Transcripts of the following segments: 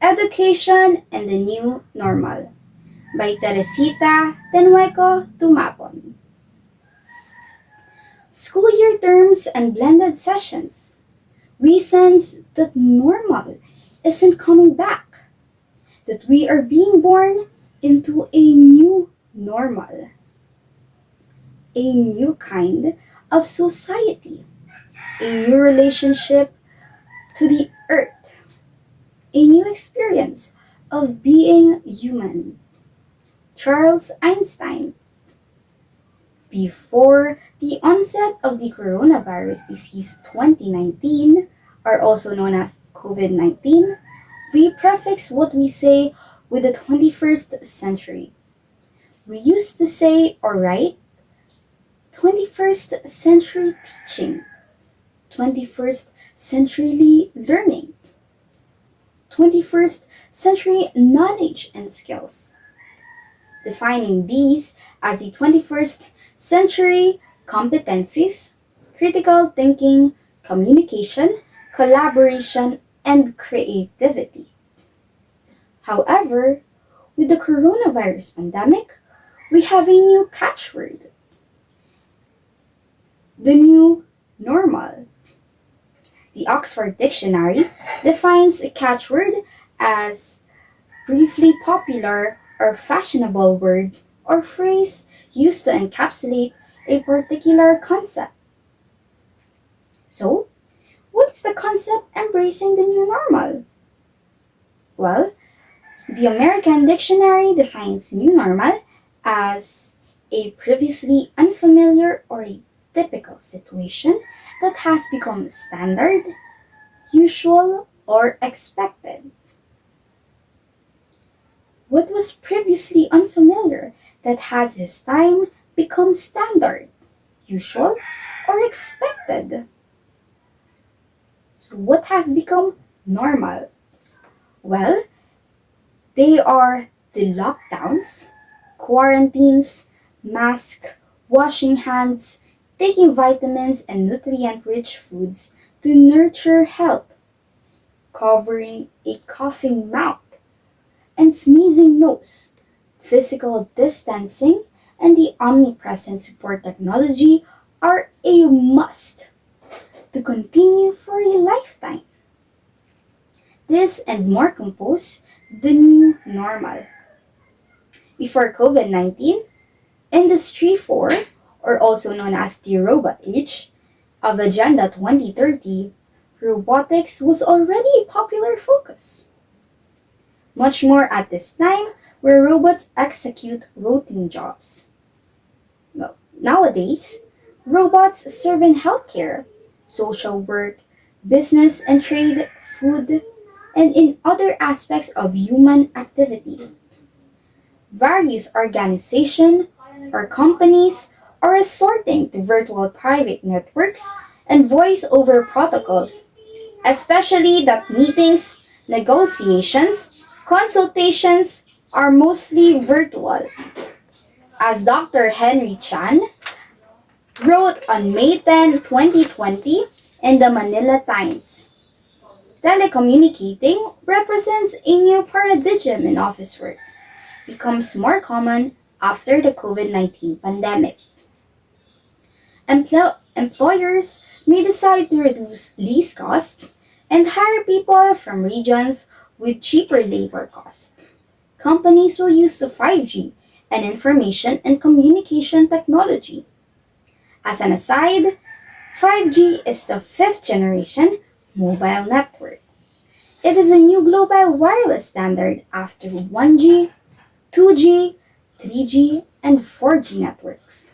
Education and the New Normal by Teresita Tenueco Tumapon. School year terms and blended sessions. We sense that normal isn't coming back, that we are being born into a new normal, a new kind of society, a new relationship to the earth, a new experience of being human. Charles Einstein, before the onset of the coronavirus disease 2019, or also known as COVID 19, we prefix what we say with the 21st century. We used to say or write 21st century teaching, 21st century learning, 21st century knowledge and skills, defining these as the 21st century competencies: critical thinking, communication, collaboration, and creativity. However, with the coronavirus pandemic, we have a new catchword: the new normal. The Oxford Dictionary defines a catchword as briefly popular or fashionable word or phrase used to encapsulate a particular concept. So, what is the concept embracing the new normal? Well, the American Dictionary defines new normal as a previously unfamiliar or a typical situation that has become standard, usual, or expected. What was previously unfamiliar that has this time become standard, usual, or expected? So, what has become normal? Well, they are the lockdowns, quarantines, mask, washing hands, taking vitamins and nutrient rich foods to nurture health, covering a coughing mouth and sneezing nose, physical distancing, and the omnipresent support technology are a must to continue for a lifetime. This and more compose the new normal. Before COVID 19, Industry 4, or also known as the robot age, of Agenda 2030, robotics was already a popular focus. Much more at this time, where robots execute routine jobs. Well, nowadays, robots serve in healthcare, social work, business and trade, food, and in other aspects of human activity. Various organizations or companies are resorting to virtual private networks and voice over protocols, especially that meetings, negotiations, consultations are mostly virtual. As Dr. Henry Chan wrote on May 10, 2020 in the Manila Times, telecommunicating represents a new paradigm in office work, becomes more common after the COVID 19 pandemic. Employers may decide to reduce lease costs and hire people from regions with cheaper labor costs. Companies will use the 5G and information and communication technology. As an aside, 5G is the fifth generation mobile network. It is a new global wireless standard after 1G, 2G, 3G, and 4G networks.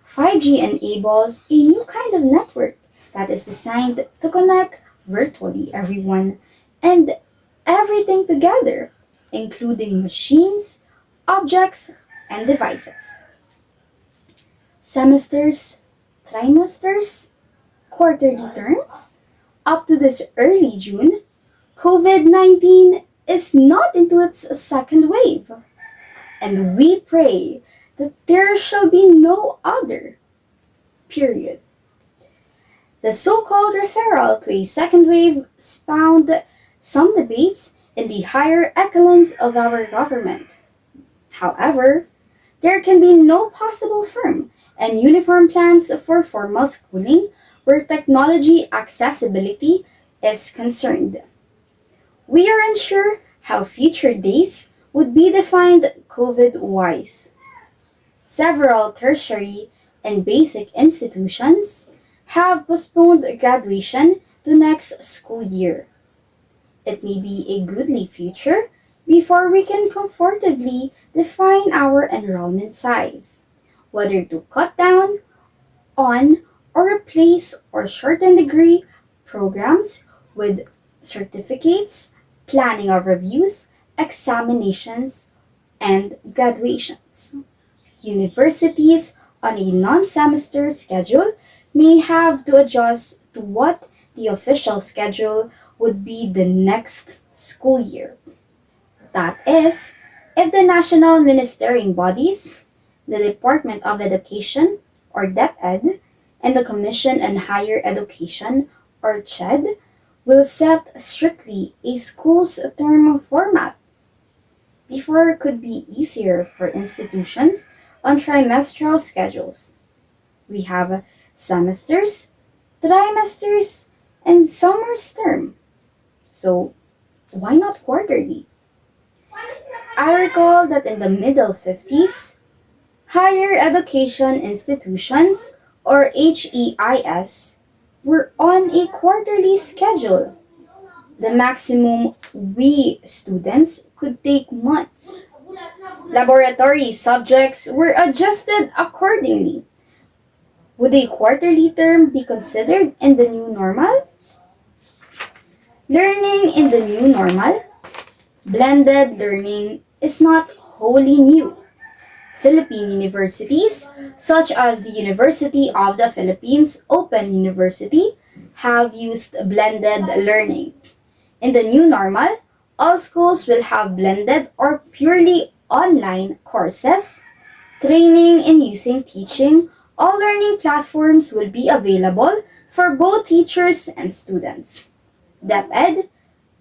5G enables a new kind of network that is designed to connect virtually everyone and everything together, including machines, objects, and devices. Semesters, trimesters, quarterly terms. Up to this early June, COVID 19 is not into its second wave, and we pray that there shall be no other. Period. The so called referral to a second wave spawned some debates in the higher echelons of our government. However, there can be no possible firm and uniform plans for formal schooling where technology accessibility is concerned. We are unsure how future days would be defined COVID wise. Several tertiary and basic institutions have postponed graduation to next school year. It may be a goodly future before we can comfortably define our enrollment size, whether to cut down on or replace or shorten degree programs with certificates, planning of reviews, examinations, and graduations. Universities on a non semester schedule may have to adjust to what the official schedule would be the next school year. That is, if the national ministering bodies, the Department of Education or DepEd, and the Commission on Higher Education or CHED will set strictly a school's term format. Before it could be easier for institutions on trimestral schedules. We have semesters, trimesters, and summer's term. So why not quarterly? I recall that in the middle 50s, higher education institutions, or HEIS, were on a quarterly schedule. The maximum we students could take months. Laboratory subjects were adjusted accordingly. Would a quarterly term be considered in the new normal? Learning in the new normal, blended learning, is not wholly new. Philippine universities, such as the University of the Philippines Open University, have used blended learning. In the new normal, all schools will have blended or purely online courses. Training in using teaching, all learning platforms will be available for both teachers and students. DepEd,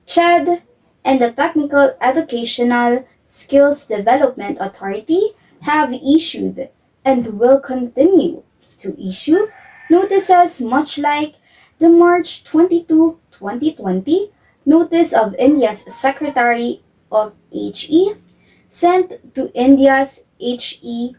CHED, and the Technical Educational Skills Development Authority have issued and will continue to issue notices much like the March 22, 2020 notice of India's Secretary of HE sent to India's HEIS.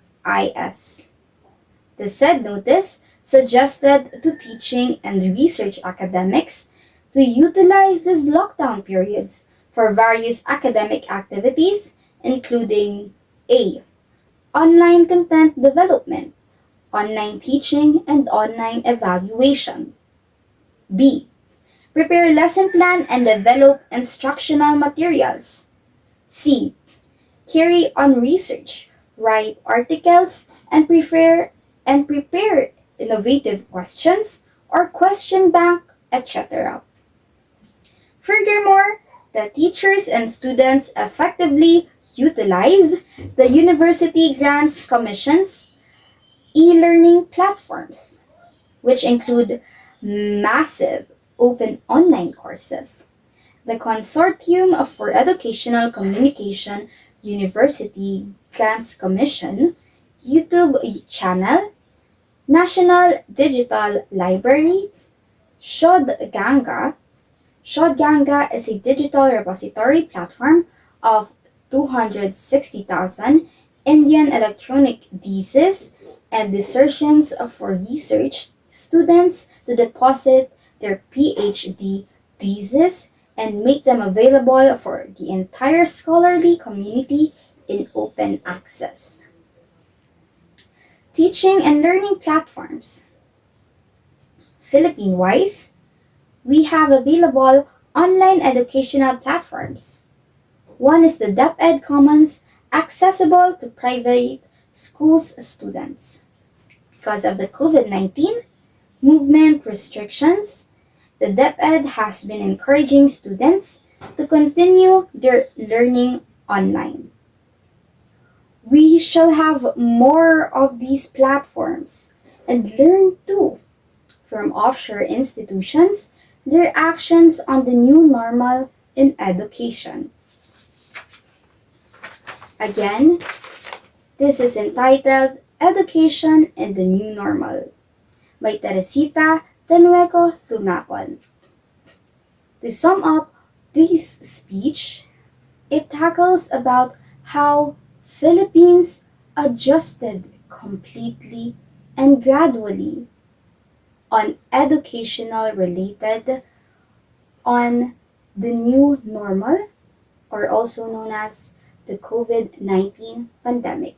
The said notice suggested to teaching and research academics to utilize these lockdown periods for various academic activities, including A. Online content development, online teaching, and online evaluation. B. Prepare lesson plan and develop instructional materials. C. Carry on research, write articles, and prepare innovative questions or question bank, etc. Furthermore, the teachers and students effectively utilize the University Grants Commission's e-learning platforms, which include massive open online courses. The Consortium for Educational Communication University Grants Commission YouTube channel, National Digital Library, Shodganga. Shodganga is a digital repository platform of 260,000 Indian electronic theses and dissertations for research students to deposit their PhD thesis and make them available for the entire scholarly community in open access. Teaching and learning platforms. Philippine-wise, we have available online educational platforms. One is the DepEd Commons, accessible to private schools students. Because of the COVID-19 movement restrictions, the DepEd has been encouraging students to continue their learning online. We shall have more of these platforms and learn too from offshore institutions their actions on the new normal in education. Again, this is entitled Education in the New Normal by Teresita Tenueco Tumacon. To sum up this speech, it tackles about how Philippines adjusted completely and gradually on educational related on the new normal or also known as the COVID-19 pandemic.